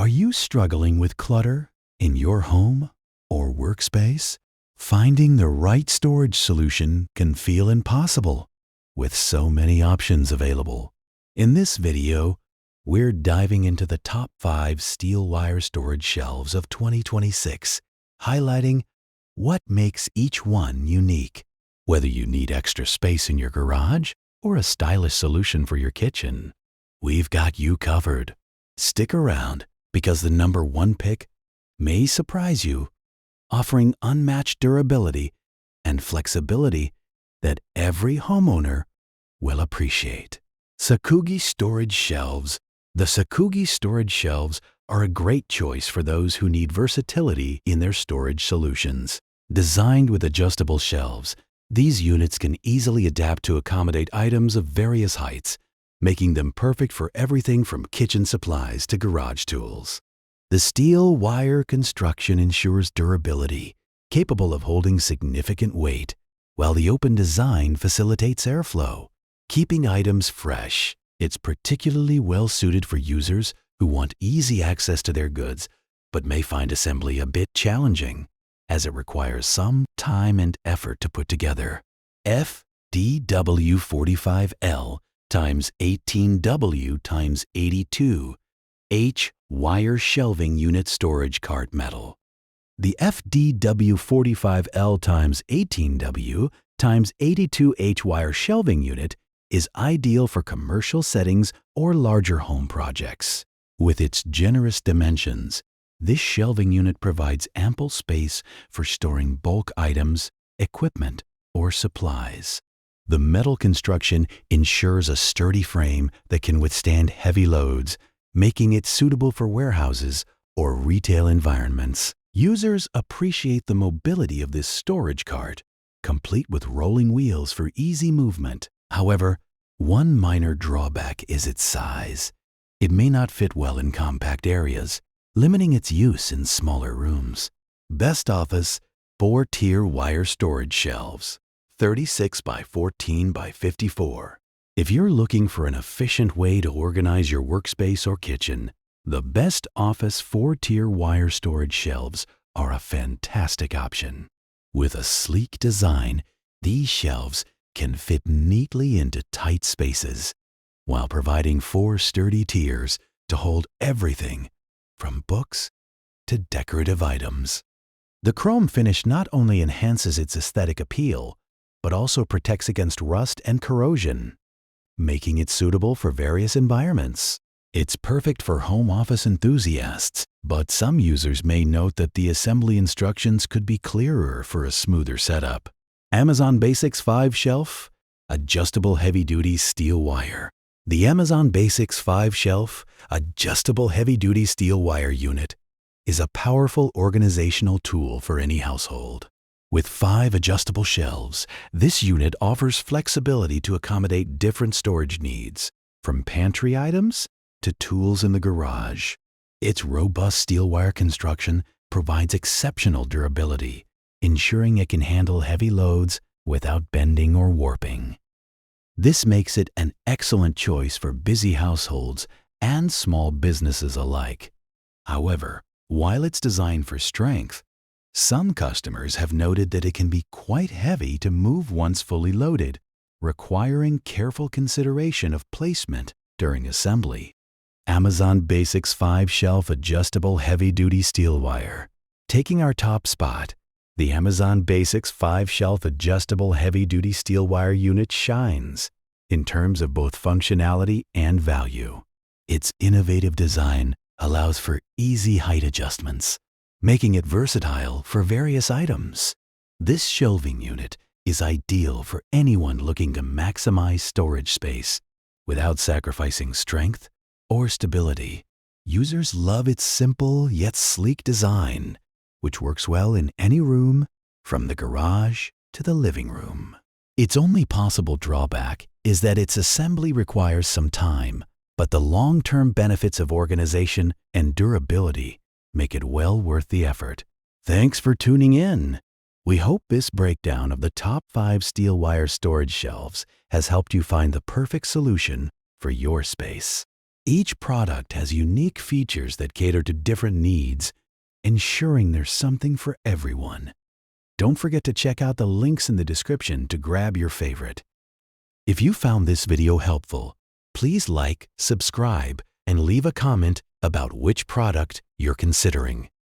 Are you struggling with clutter in your home or workspace? Finding the right storage solution can feel impossible with so many options available. In this video, we're diving into the top 5 steel wire storage shelves of 2026, highlighting what makes each one unique. Whether you need extra space in your garage or a stylish solution for your kitchen, we've got you covered. Stick around because the number 1 pick may surprise you, offering unmatched durability and flexibility that every homeowner will appreciate. Sakugi Storage Shelves. The Sakugi storage shelves are a great choice for those who need versatility in their storage solutions. Designed with adjustable shelves, these units can easily adapt to accommodate items of various heights, making them perfect for everything from kitchen supplies to garage tools. The steel wire construction ensures durability, capable of holding significant weight, while the open design facilitates airflow, keeping items fresh. It's particularly well suited for users who want easy access to their goods, but may find assembly a bit challenging, as it requires some time and effort to put together. FDW45L x 18W x 82 H wire shelving unit storage cart metal. The FDW45L x 18W x 82H wire shelving unit is ideal for commercial settings or larger home projects. With its generous dimensions, this shelving unit provides ample space for storing bulk items, equipment, or supplies. The metal construction ensures a sturdy frame that can withstand heavy loads, making it suitable for warehouses or retail environments. Users appreciate the mobility of this storage cart, complete with rolling wheels for easy movement. However, one minor drawback is its size. It may not fit well in compact areas, limiting its use in smaller rooms. BestOffice 4-tier wire storage shelves, 36 by 14 by 54. If you're looking for an efficient way to organize your workspace or kitchen, the BestOffice 4-tier wire storage shelves are a fantastic option. With a sleek design, these shelves can fit neatly into tight spaces, while providing 4 sturdy tiers to hold everything from books to decorative items. The chrome finish not only enhances its aesthetic appeal, but also protects against rust and corrosion, making it suitable for various environments. It's perfect for home office enthusiasts, but some users may note that the assembly instructions could be clearer for a smoother setup. Amazon Basics 5 Shelf Adjustable Heavy-Duty Steel Wire. The Amazon Basics 5 Shelf Adjustable Heavy-Duty Steel Wire unit is a powerful organizational tool for any household. With 5 adjustable shelves, this unit offers flexibility to accommodate different storage needs, from pantry items to tools in the garage. Its robust steel wire construction provides exceptional durability, ensuring it can handle heavy loads without bending or warping. This makes it an excellent choice for busy households and small businesses alike. However, while it's designed for strength, some customers have noted that it can be quite heavy to move once fully loaded, requiring careful consideration of placement during assembly. Amazon Basics 5 Shelf Adjustable Heavy-Duty Steel Wire. Taking our top spot, the Amazon Basics 5 Shelf Adjustable Heavy-Duty Steel Wire unit shines in terms of both functionality and value. Its innovative design allows for easy height adjustments, making it versatile for various items. This shelving unit is ideal for anyone looking to maximize storage space without sacrificing strength or stability. Users love its simple yet sleek design, which works well in any room, from the garage to the living room. Its only possible drawback is that its assembly requires some time, but the long-term benefits of organization and durability make it well worth the effort. Thanks for tuning in. We hope this breakdown of the top 5 steel wire storage shelves has helped you find the perfect solution for your space. Each product has unique features that cater to different needs, ensuring there's something for everyone. Don't forget to check out the links in the description to grab your favorite. If you found this video helpful, please like, subscribe, and leave a comment about which product you're considering.